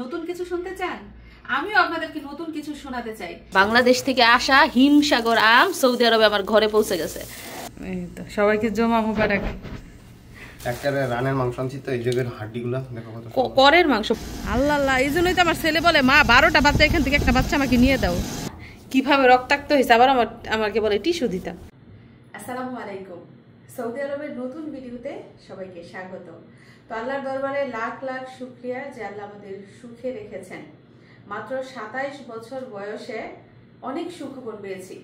নতুন কিছু শুনতে চান? আমিও আপনাদেরকে নতুন কিছু শোনাতে চাই। বাংলাদেশ থেকে আসা হিমসাগর আম সৌদি আরবে আমার ঘরে পৌঁছে গেছে। এই তো সবাইকে জমা মুবারক। একবারে রানের মাংস আনছি তো, এই জায়গার হাড্ডিগুলো দেখো কত করের মাংস। আল্লাহ আল্লাহ, এই জন্যই তো আমার ছেলে বলে মা 12টা বাচ্চা এখান থেকে একটা বাচ্চা আমাকে নিয়ে দাও। কিভাবে রক্তাক্ত হয়েছে, আবার আমাকে বলে টিস্যু দিতাম। আসসালামু আলাইকুম, সৌদি আরবের নতুন ভিডিওতে সবাইকে স্বাগত। তো আল্লাহর দরবারে লাখ লাখ শুকরিয়া যে আল্লাহ আমাদের সুখে রেখেছেন। মাত্র 27 বছর বয়সে অনেক সুখবর পেয়েছি।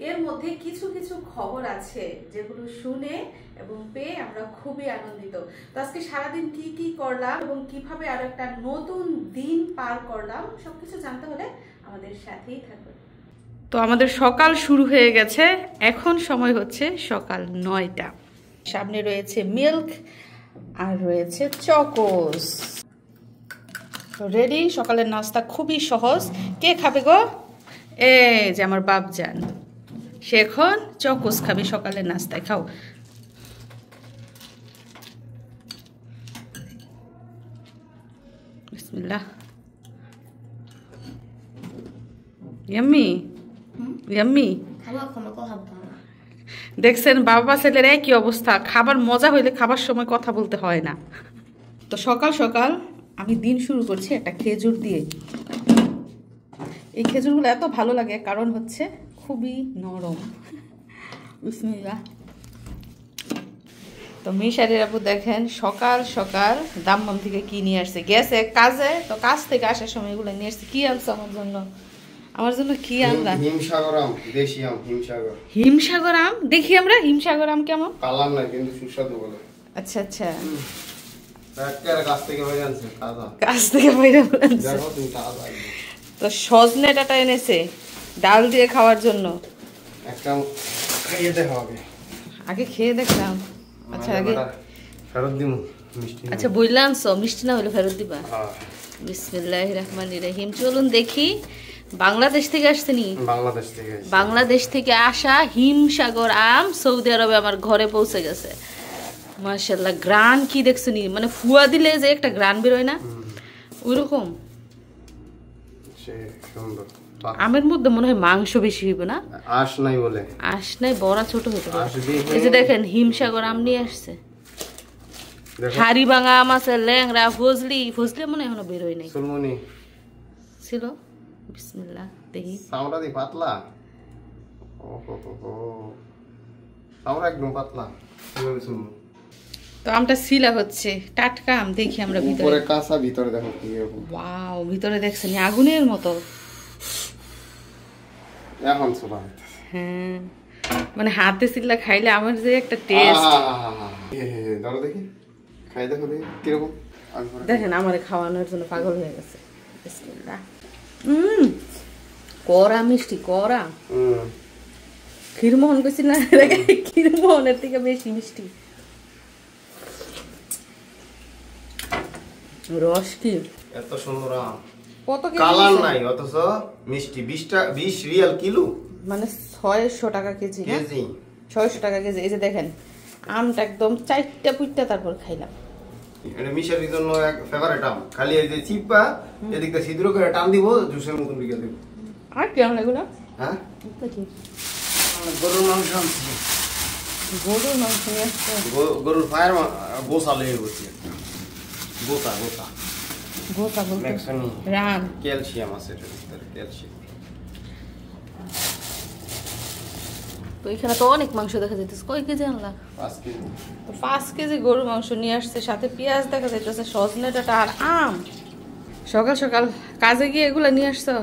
এর মধ্যে কিছু কিছু খবর আছে যেগুলো শুনে এবং পেয়ে আমরা খুবই আনন্দিত। তো আজকে সারাদিন কি কি করলাম এবং কিভাবে আরো একটা নতুন দিন পার করলাম সবকিছু জানতে হলে আমাদের সাথেই থাকুন। তো আমাদের সকাল শুরু হয়ে গেছে, এখন সময় হচ্ছে সকাল 9টা। সামনে রয়েছে মিল্ক আর রয়েছে চকোস। রেডি, সকালের নাস্তা খুবই সহজ। কে খাবে গো? এই যে আমার বাপজান, সে এখন চকোস খাবে সকালের নাস্তায়। খাও। বিসমিল্লাহ। Yummy yummy. দেখছেন বাবা ছেলের একই অবস্থা, খাবার মজা হইলে খাবার সময় কথা বলতে হয় না। তো সকাল সকাল আমি দিন শুরু করছি একটা খেজুর দিয়ে। এই খেজুরগুলো এত ভালো লাগে কারণ হচ্ছে খুবই নরম। বিসমিল্লাহ। তো মিশারির আপু দেখেন সকাল সকাল দাম্মাম থেকে কি নিয়ে আসছে, গেছে কাজে, তো কাজ থেকে আসার সময় এগুলো নিয়ে আসছে। কি আনছো আমার জন্য? আমার জন্য কি আনলা? হিমসাগর আম, দেশি আম, হিমসাগর। হিমসাগর আম? দেখি আমরা হিমসাগর আম কেমন। কালার নাই কিন্তু সুস্বাদু বলে। আচ্ছা আচ্ছা, একবারে গাছ থেকে বাইরে আনছে, তাজা। গাছ থেকে বাইরে আনছে। দেখো তুমি তাজা। তো সজনে ডাঁটা এনেছে ডাল দিয়ে খাওয়ার জন্য। একটা খাইয়ে দেখা হবে। আগে খেয়ে দেখলাম। আচ্ছা আগে ফেরত দিমু মিষ্টি। আচ্ছা বইলা আনছো, মিষ্টি না হলে ফেরত দিবা? হ্যাঁ। বিসমিল্লাহির রহমানির রহিম। চলুন দেখি। বাংলাদেশ থেকে আসছে নি? বাংলাদেশ থেকে। বাংলাদেশ থেকে আসা হিমসাগর আম সৌদি আরবে আমার ঘরে পৌঁছে গেছে। মাশাআল্লাহ, গ্রান কি দেখছো নি? মানে ফুয়া দিলে যে একটা গ্রান বেরোয় না, ওইরকম। সে সুন্দর। আমের মধ্যে মনে হয় মাংস বেশি হইব না? আঁশ নাই বলে। আঁশ নাই, বড়া ছোট হইতে পারে। এই যে দেখেন হিমসাগর আম নিয়ে আসছে। হাড়ি ভাঙা আম আছে, ল্যাংড়া, ফজলি। ফজলি মনে এখনো বেরোয় নাই। সুলমনি ছিল। বিসমিল্লাহ, দেখি। চামড়া দি পাতলা। ওহো হো হো, চামড়া একদম পাতলা। কিভাবে সুলমনি? তো আমটা সিলা হচ্ছে, টাটকা আম। দেখি আমরা ভিতরে। উপরে কাঁচা, ভিতরে দেখো কি এরকম। ওয়াও, ভিতরে দেখছেন আগুনের মতো। এখন ছোলা হইতাছে। হ্যাঁ, মানে হাতে সিলা খাইলে আমার যে একটা টেস্ট। ধরো দেখি, খাই দেখো দেখি কিরকম। দেখেন আমারে খাওয়ানোর জন্য পাগল হয়ে গেছে। বিসমিল্লাহ। কড়া মিষ্টি, কড়া। ক্ষীরমোহন কইছি না, ক্ষীরমোহনের থেকে বেশি মিষ্টি। রস কি এত সুন্দর আম। কত কালার নাই অথচ মিষ্টি। 20 রিয়াল কিলো, মানে 600 টাকা কেজি। কেজি 600 টাকা কেজি। এই যে দেখেন আমটা একদম চারটা পুইটা তারপর খাইলাম। এটা মিশারির জন্য এক ফেভারিট আম। খালি এই যে চিপা এদিকটা ছিদ্র করে টান দিব, জুসের মতন বিকে দেব। আর কি আম এগুলো? হ্যাঁ, এটা কি? গরুর মাংস আনছি। গরুর মাংস নিয়ে আসছে। গরুর ফায়ার গোসা লেগে বসে। গোসা গোসা গোটা বলতে ম্যাক্সনি রান। ক্যালসিয়াম আছে এটার ভিতরে, ক্যালসিয়াম। তো এখানে তো অনেক মাংস দেখা যাইতেছে। কয় কেজি আনলা? 5 কেজি। তো 5 কেজি গরুর মাংস নিয়ে আসছে, সাথে পেঁয়াজ দেখা যাইতেছে, সজনে ডাঁটা আর আম। সকাল সকাল কাজে গিয়ে এগুলো নিয়ে আসছো?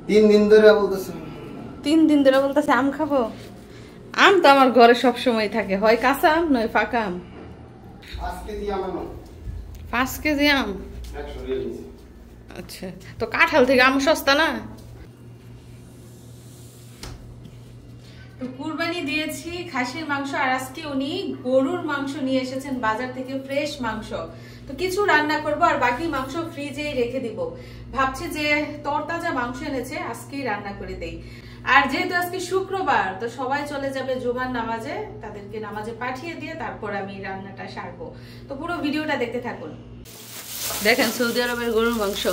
3 দিন ধরে বলতেছে। 3 দিন ধরে বলতেছে আম খাবো। আম তো আমার ঘরে সব সময় থাকে, হয় কাঁচা আম নয় পাকা আম। 5 কেজি আম আনো। 5 কেজি আম? 100 রিয়াল নিছি। আচ্ছা, তো কাঁঠাল থেকে আম সস্তা না? তো কুরবানি দিয়েছি খাসির মাংস, আর আজকে উনি গরুর মাংস নিয়ে এসেছেন বাজার থেকে, ফ্রেশ মাংস। তো কিছু রান্না করব আর বাকি মাংস ফ্রিজেই রেখে দিব। ভাবছি যে তরতাজা মাংস এনেছে, আজকেই রান্না করে দেই। আর যেহেতু আজকে শুক্রবার, তো সবাই চলে যাবে জুমার নামাজে, তাদেরকে নামাজে পাঠিয়ে দিয়ে তারপর আমি রান্নাটা সারবো। তো পুরো ভিডিওটা দেখতে থাকুন। দেখেন সৌদি আরবের গরুর মাংস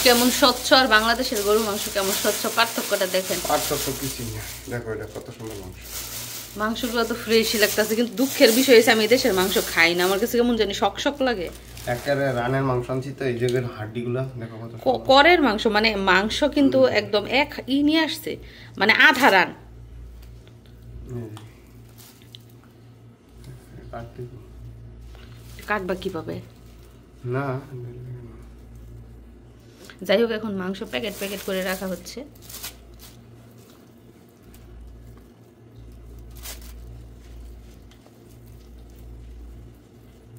কেমন স্বচ্ছ আর বাংলাদেশের গরুর মাংস কেমন স্বচ্ছ, পার্থক্যটা দেখেন। পার্থক্য কিছুই না, দেখো এটা কত সুন্দর মাংস। মাংসগুলো তো ফ্রেশই লাগতেছে, কিন্তু দুঃখের বিষয় হয়েছে আমি দেশের মাংস খাই না, আমার কাছে কেমন জানি শক শক লাগে। একেবারে রানের মাংস আনছি তো, এই জায়গার হাড্ডিগুলো দেখো কত করের মাংস, মানে মাংস কিন্তু একদম এক নিয়ে আসছে, মানে আধা রান। কাটবা কিভাবে? না যাই হোক, এখন মাংস প্যাকেট প্যাকেট করে রাখা হচ্ছে।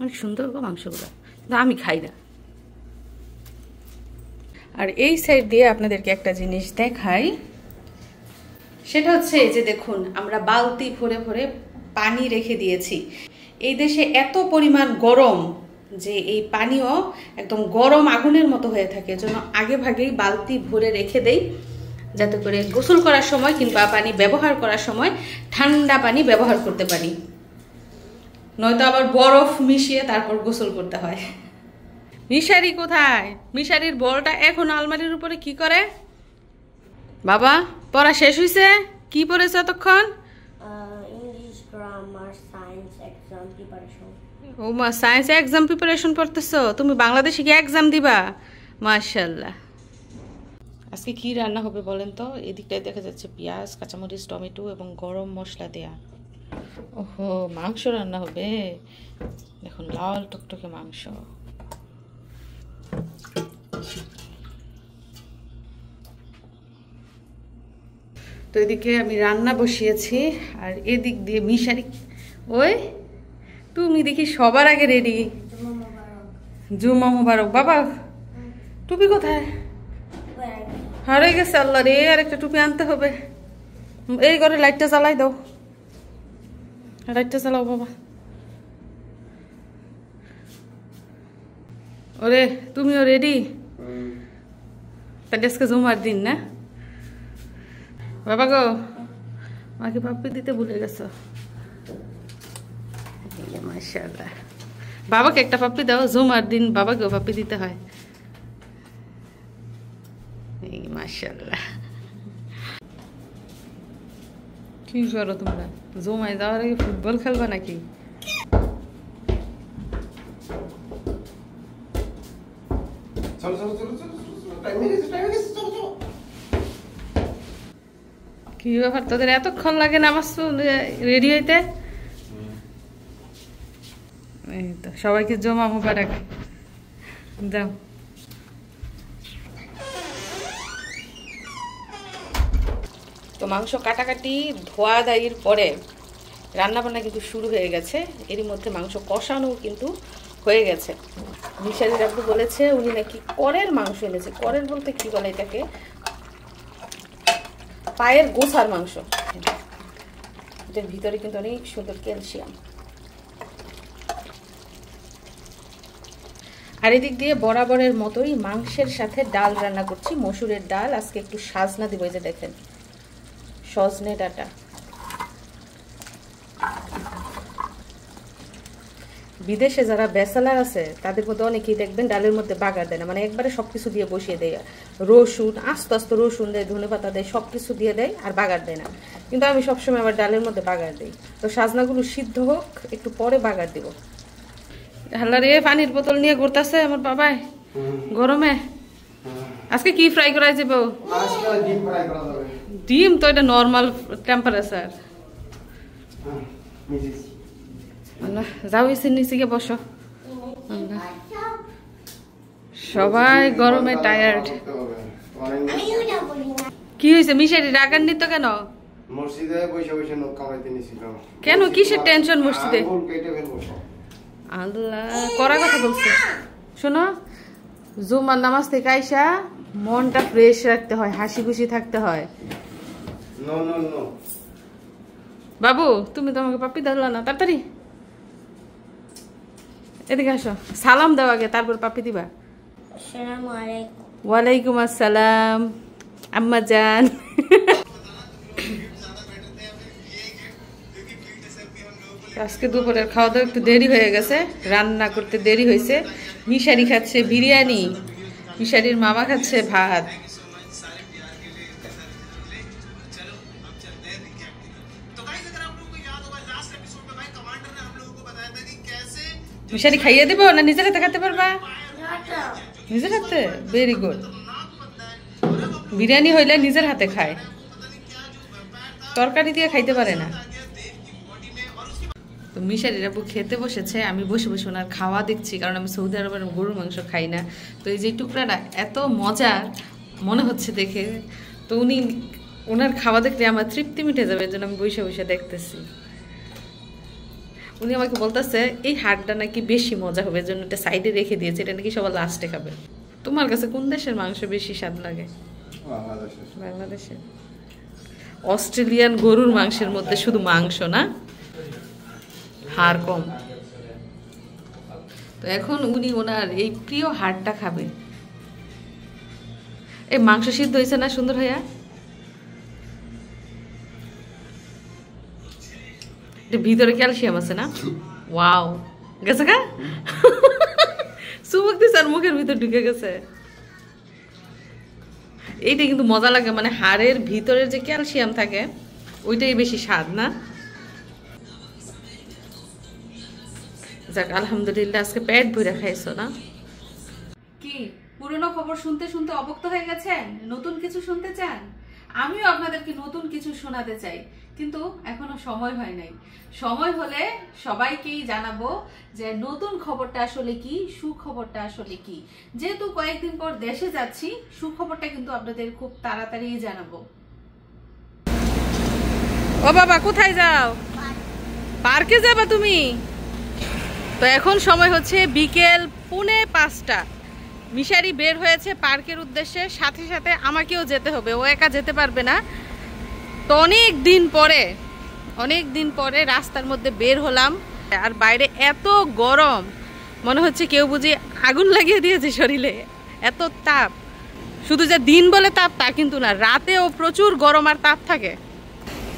অনেক সুন্দর গো মাংসগুলো, কিন্তু আমি খাই না। আর এই সাইড দিয়ে আপনাদেরকে একটা জিনিস দেখাই, সেটা হচ্ছে এই যে দেখুন, আমরা বালতি ভরে ভরে পানি রেখে দিয়েছি। এই দেশে এত পরিমাণ গরম যে এই পানিও একদম গরম আগুনের মতো হয়ে থাকে, এজন্য আগে ভাগেই বালতি ভরে রেখে দেই, যাতে করে গোসল করার সময় কিংবা পানি ব্যবহার করার সময় ঠান্ডা পানি ব্যবহার করতে পারি, নয়তো আবার বরফ মিশিয়ে তারপর গোসল করতে হয়। মিশারি কোথায়? মিশারির বলটা এখন আলমারির উপরে কি করে? বাবা পড়া শেষ হয়েছে? কি পড়েছে এতক্ষণ? English, grammar, science exam preparation. ও মা, সায়েন্স এক্সাম প্রিপারেশন করতেছো? তুমি বাংলাদেশে কি এক্সাম দিবা? মাশাআল্লাহ। আজকে কি রান্না হবে বলেন তো? এদিকটায় দেখা যাচ্ছে পেঁয়াজ, কাঁচামরিচ, টমেটো এবং গরম মশলা দেয়া। ওহো, মাংস রান্না হবে। দেখুন লাল টকটকে মাংস। তো এদিকে আমি রান্না বসিয়েছি, আর এদিক দিয়ে মিশারি, ওই তুমি দেখি সবার আগে রেডি। জুমা মুবারক। বাবা টুপি কোথায়? হারিয়ে গেছে, আল্লাহ রে, আর একটা টুপি আনতে হবে। এই ঘরে লাইটটা জ্বালাই দাও, লাইটটা চালাও বাবা। ওরে তুমিও রেডি? তাহলে আজকে জুমার দিন না বাবা গো? আমাকে পাপ্পি দিতে ভুলে গেছো। মাশাআল্লাহ, বাবাকে একটা পাপ্পি দাও, জুমার দিন বাবাকেও পাপ্পি দিতে হয়। মাশাআল্লাহ। কি করো তোমরা? জুমায় যাওয়ার আগে ফুটবল খেলবা নাকি? কি ব্যাপার, তোদের এতক্ষণ লাগে নামাজ রেডি হইতে? এই তো সবাইকে জমা মুবারক দাও। তো মাংস কাটাকাটি ধোয়া দাইয়ের পরে রান্নাবান্না কিন্তু শুরু হয়ে গেছে। এরই মধ্যে মাংস কষানো কিন্তু হয়ে গেছে। মিশারির আব্বু বলেছে উনি নাকি করের মাংস এনেছে। করের বলতে কি বলে এটাকে? পায়ের গোছার মাংস। এটার ভিতরে কিন্তু অনেক সুন্দর ক্যালসিয়াম। আর এদিক দিয়ে বরাবরের মতোই মাংসের সাথে ডাল রান্না করছি, মসুরের ডাল। আজকে একটু সাজনা দিব, এই যে দেখেন সজনে ডাটা। বিদেশে যারা ব্যাচেলার আছে তাদের মধ্যে অনেকেই দেখবেন ডালের মধ্যে বাগার দেয় না, মানে একবারে সবকিছু দিয়ে বসিয়ে দেয়। রসুন আস্তে আস্তে রসুন দেয়, ধনেপাতা দেয়, সবকিছু দিয়ে দেয় আর বাগার দেয় না। কিন্তু আমি সবসময় আবার ডালের মধ্যে বাগার দিই। তো সাজনাগুলো সিদ্ধ হোক, একটু পরে বাগার দিব। হাল্লা রে, পানির বোতল নিয়ে ঘুরতেছে আমার বাবাই গরমে। আজকে কি ফ্রাই করা যাবে? ডিম তো এটা নর্মাল টেম্পারেচার। যাও এসে নিচে গিয়ে বসো। সবাই গরমে টায়ার্ড। কি হয়েছে মিশারি, রাগান্বিত কেন? মসজিদে বসে বসে নখ কামাইতে নিছিল। কেন, কিসের টেনশন মসজিদে? আল্লাহ, করা কথা বলছে। শোনো, জুমার নামাজ থেকে আইসা মনটা ফ্রেশ রাখতে হয়, হাসি খুশি থাকতে হয়। বাবু তুমি তো আমাকে পাপ্পি দাও না, তাড়াতাড়ি এদিকে আসো। সালাম দাও আগে, তারপর পাপ্পি দিবা। আসসালামু আলাইকুম। ওয়ালাইকুম আসসালাম আম্মা জান। আজকে দুপুরের খাওয়া দাওয়া একটু দেরি হয়ে গেছে, রান্না করতে দেরি হয়েছে। মিশারি খাচ্ছে বিরিয়ানি, মিশারির মামা খাচ্ছে ভাত। মিশারি খাইয়ে দেবো না নিজের হাতে খেতে পারবা? নিজের হাতে, ভেরি গুড। বিরিয়ানি হইলে নিজের হাতে খায়, তরকারি দিয়ে খাইতে পারে না। তো মিশারির আপু খেতে বসেছে, আমি বসে বসে ওনার খাওয়া দেখছি, কারণ আমি সৌদি আরবের গরুর মাংস খাই না। তো এই যে টুকরাটা এত মজার মনে হচ্ছে দেখে, তো উনি ওনার খাওয়া দেখলে আমার তৃপ্তি মিটে যাবে, এর জন্য আমি বসে বসে দেখতেছি। উনি আমাকে বলতেছে এই হাড়টা নাকি বেশি মজা হবে, এর জন্য এটা সাইডে রেখে দিয়েছে, এটা নাকি সবার লাস্টে খাবে। তোমার কাছে কোন দেশের মাংস বেশি স্বাদ লাগে? বাংলাদেশের। অস্ট্রেলিয়ান গরুর মাংসের মধ্যে শুধু মাংস না, হাড় কম। তো এখন উনি ওনার এই প্রিয় হাড়টা খাবে। এই মাংস সিদ্ধ হয়েছে না সুন্দর হইয়া? ভিতরে ক্যালসিয়াম আছে না? ওয়াও, গেছে গা চুমুক দিছে আর মুখের ভিতর ঢুকে গেছে। এইটা কিন্তু মজা লাগে, মানে হাড়ের ভিতরের যে ক্যালসিয়াম থাকে ওইটাই বেশি স্বাদ না? যাক আলহামদুলিল্লাহ, আজকে পেট ভরে খাইছো না? কি পুরনো খবর শুনতে শুনতে অবক্ত হয়ে গেছেন? নতুন কিছু শুনতে চান? আমিও আপনাদেরকে নতুন কিছু শোনাতে চাই, কিন্তু এখনো সময় হয় নাই। সময় হলে সবাইকেই জানাবো যে নতুন খবরটা আসলে কি, সুখবরটা আসলে কি। যেহেতু কয়েকদিন পর দেশে যাচ্ছি, সুখবরটা কিন্তু আপনাদের খুব তাড়াতাড়ি জানাবো। ও বাবা, কোথায় যাও? পার্কে যাবা তুমি? তো এখন সময় হচ্ছে বিকেল 4:45। মিশারি বের হয়েছে পার্কের উদ্দেশ্যে, সাথে সাথে আমাকেও যেতে হবে, ও একা যেতে পারবে না। তো অনেক দিন পরে রাস্তার মধ্যে বের হলাম, আর বাইরে এত গরম, মনে হচ্ছে কেউ বুঝি আগুন লাগিয়ে দিয়েছে শরীরে, এত তাপ। শুধু যে দিন বলে তাপ তা কিন্তু না, রাতেও প্রচুর গরম আর তাপ থাকে।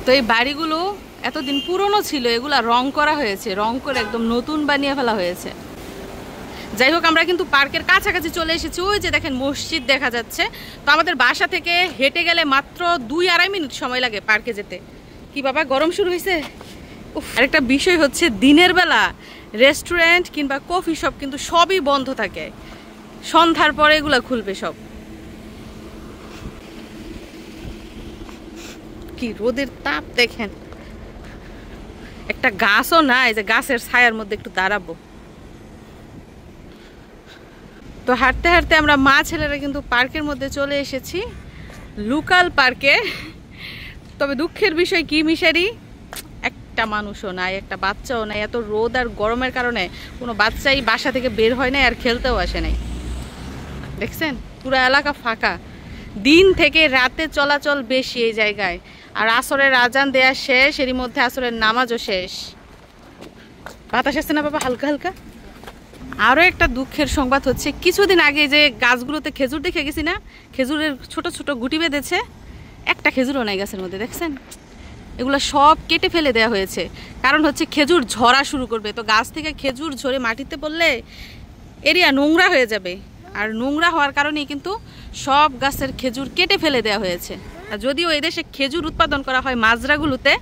তো এই বাড়িগুলো এতদিন পুরনো ছিল, এগুলা রং করা হয়েছে, রং করে একদম নতুন বানিয়ে ফেলা হয়েছে। যাই হোক, আমরা কিন্তু পার্কের কাছাকাছি চলে এসেছি। ওই যে দেখেন মসজিদ দেখা যাচ্ছে। তো আমাদের বাসা থেকে হেঁটে গেলে মাত্র 2-2.5 মিনিট সময় লাগে পার্কে যেতে। কি বাবা, গরম শুরু হয়েছে? আরেকটা বিষয় হচ্ছে, দিনের বেলা রেস্টুরেন্ট কিংবা কফি শপ কিন্তু সবই বন্ধ থাকে, সন্ধ্যার পরে এগুলা খুলবে সব। কি রোদের তাপ দেখেন, একটা গাছও নাই যে গাছের ছায়ার মধ্যে একটু দাঁড়াবো। তো হাঁটতে হাঁটতে আমরা মা ছেলেরা কিন্তু পার্কের মধ্যে চলে এসেছি, লোকাল পার্কে। তবে দুঃখের বিষয় কি মিশারি, একটা মানুষও নাই, একটা বাচ্চাও নাই। এত রোদ আর গরমের কারণে কোনো বাচ্চাই বাসা থেকে বের হয় নাই আর খেলতেও আসে নাই। দেখছেন পুরো এলাকা ফাঁকা। দিন থেকে রাতে চলাচল বেশি এই জায়গায়, আর আসরের আজান দেয়া শেষ, এরই মধ্যে আসরের নামাজও শেষ। বাতাস আসছে না বাবা হালকা হালকা? আরও একটা দুঃখের সংবাদ হচ্ছে, কিছুদিন আগে যে গাছগুলোতে খেজুর দেখে গেছি না, খেজুরের ছোট ছোট গুটি বেঁধেছে, একটা খেজুরও নাই গাছের মধ্যে, দেখছেন? এগুলো সব কেটে ফেলে দেওয়া হয়েছে, কারণ হচ্ছে খেজুর ঝরা শুরু করবে। তো গাছ থেকে খেজুর ঝরে মাটিতে পড়লে এরিয়া নোংরা হয়ে যাবে, আর নোংরা হওয়ার কারণেই কিন্তু সব গাছের খেজুর কেটে ফেলে দেওয়া হয়েছে। আর যদিও এদেশে খেজুর উৎপাদন করা হয় মাজরাগুলোতে,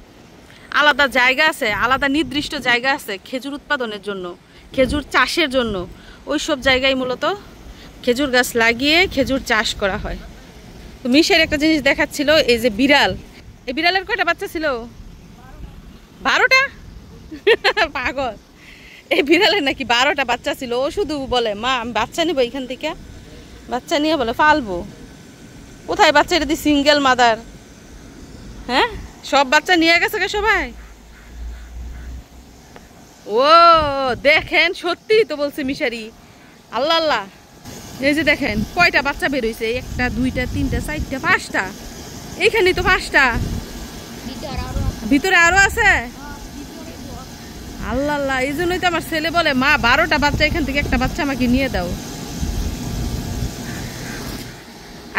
আলাদা জায়গা আছে, আলাদা নির্দিষ্ট জায়গা আছে খেজুর উৎপাদনের জন্য, খেজুর চাষের জন্য। ওই সব জায়গায় মূলত খেজুর গাছ লাগিয়ে খেজুর চাষ করা হয়। তো মিশের একটা জিনিস দেখাচ্ছিল, এই যে বিড়াল, এই বিড়ালের কয়টা বাচ্চা ছিল? 12টা পাগল, এই বিড়ালের নাকি 12টা বাচ্চা ছিল। ও শুধু বলে মা আমি বাচ্চা নিবো এখান থেকে, বাচ্চা নিয়ে বলে পালবো। কোথায় বাচ্চা? এটা দিয়ে সিঙ্গেল মাদার। হ্যাঁ, সব বাচ্চা নিয়ে গেছে সবাই। ও দেখেন, সত্যি তো বলছে মিশারি, আল্লাহ আল্লাহ। এই যে দেখেন কয়টা বাচ্চা বেরোইছে, 1টা 2টা 3টা 4টা 5টা, এইখানেই তো 5টা, ভিতরে আরো আছে। আল্লাহ আল্লাহ, এই জন্যই তো আমার ছেলে বলে মা 12টা বাচ্চা, এখান থেকে একটা বাচ্চা আমাকে নিয়ে দাও।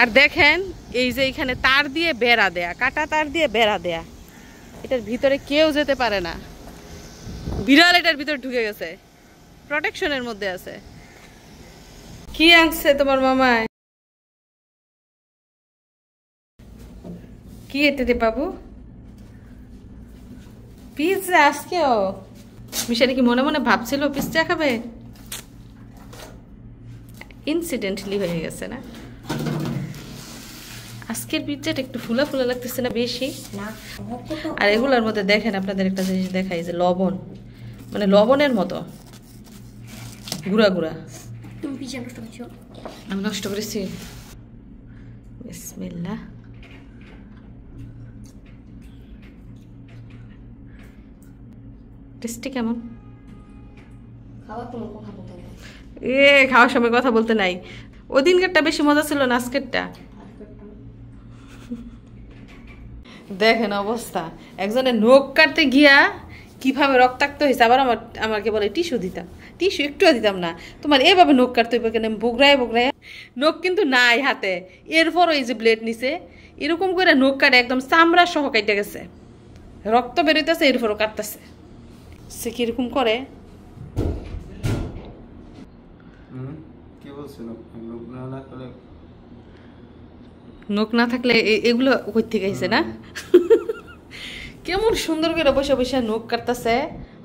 আর দেখেন এই যে এখানে তার দিয়ে বেড়া দেয়া, কাটা তার দিয়ে বেড়া দেয়া, এটার ভিতরে কেউ যেতে পারে না। বিড়াল এটার ভিতরে ঢুকে গেছে, প্রোটেকশনের মধ্যে আছে। কি আনছে তোমার মামায়? কি এটা রে বাবু? পিৎজা আজকেও? মিশারি কি মনে মনে ভাবছিল পিৎজা খাবে? ইনসিডেন্টলি হয়ে গেছে না? আজকের পিৎজাটা একটু ফুলা ফুলা লাগতেছে না বেশি? আর এগুলোর মধ্যে দেখেন আপনাদের একটা জিনিস দেখাই, যে লবণ, মানে লবণের মতো গুঁড়া গুঁড়া। তুমি পিজ্জা নষ্ট করছো? আমি নষ্ট করেছি? বিসমিল্লাহ। টেস্টি কেমন? খাবার কোনো কথা বলতে না। খাওয়ার সময় কথা বলতে নাই। ওই দিনকারটা বেশি মজা ছিল না আজকেরটা? দেখেন অবস্থা, একজনের নখ কাটতে গিয়া কিভাবে রক্তাক্ত হয়েছে, আবার আমাকে বলে টিস্যু দিতাম। টিস্যু একটু দিতাম না, তোমার এভাবে নখ কাটতে হইবে কেন? বগড়ায় বগড়ায় নখ কিন্তু নাই হাতে, এরপর এই যে ব্লেড নিছে এরকম করে নখ কাটে একদম চামড়া সহ কাটে গেছে, রক্ত বেরোইতেছে, এরপরও কাটতেছে। সে কিরকম করে? কি বলছিল? নখ না থাকলে এগুলো কই থেকে আইছে না? কেমন সুন্দর করে বসে বসে নখ কাটতেছে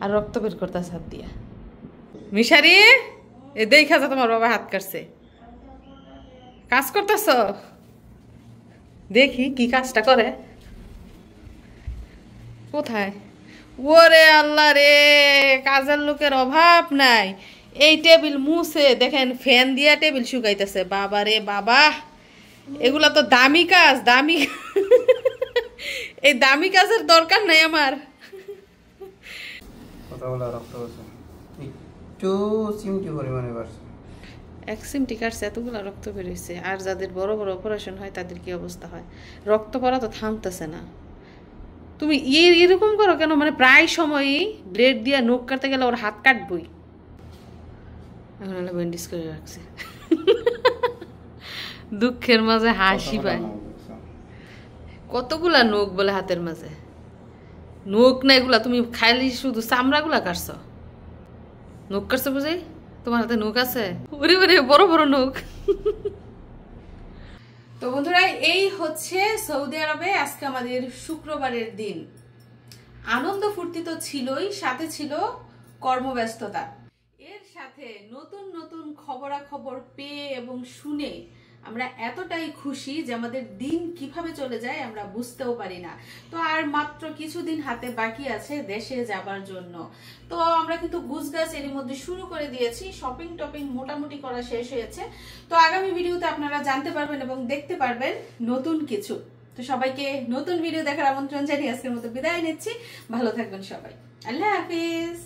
আর রক্ত বের করতেছে হাত দিয়া। মিশারি, এ দেখা যা তোমার বাবা হাত কাটছে। কাজ করতেছ? দেখি কি কাজটা করে। কোথায়? ওরে আল্লাহ রে, কাজের লোকের অভাব নাই। এই টেবিল মুছে দেখেন, ফ্যান দিয়া টেবিল শুকাইতেছে। বাবা রে বাবা, এগুলা তো দামি কাজ, দামি। এই দামি কাজের দরকার নাই আমার। কথা বলা রক্ত আছে একটু চিমটি পরিমাণে বাড়ছে। এক সিমটি কাটছে, এতগুলো রক্ত বেরোইছে। আর যাদের বড় বড় অপারেশন হয় তাদের কি অবস্থা হয়? রক্ত পড়া তো থামতেছে না। তুমি এরকম করো কেন? মানে প্রায় সময়ই ব্লেড দিয়ে নখ কাটতে গেলে ওর হাত কাটবই। এখন হলো ব্যান্ডেজ করে রাখছে। দুঃখের মাঝে হাসি পায়। কতগুলা নখ বলে হাতের মাঝে? নখ না এগুলা, তুমি খাইলি শুধু চামড়াগুলা কাটছ। নখ কাটছো বুঝি? তোমার হাতে নখ আছে? ওরে ওরে, বড় বড় নখ। তো বন্ধুরা, এই হচ্ছে সৌদি আরবে আজকে আমাদের শুক্রবারের দিন। আনন্দ ফুর্তি তো ছিলই, সাথে ছিল কর্মব্যস্ততা। এর সাথে নতুন নতুন খবরাখবর পেয়ে এবং শুনে আমরা এতটাই খুশি যে আমাদের দিন কিভাবে চলে যায় আমরা বুঝতেও পারি না। তো আর মাত্র কিছুদিন হাতে বাকি আছে দেশে যাবার জন্য। তো আমরা কিন্তু গুছগাছ এর মধ্যে শুরু করে দিয়েছি, শপিং টপিং মোটামুটি করা শেষ হয়েছে। তো আগামী ভিডিওতে আপনারা জানতে পারবেন এবং দেখতে পারবেন নতুন কিছু। তো সবাইকে নতুন ভিডিও দেখার আমন্ত্রণ জানিয়ে আজকের মতো বিদায় নিচ্ছি। ভালো থাকবেন সবাই, আল্লাহ হাফিজ।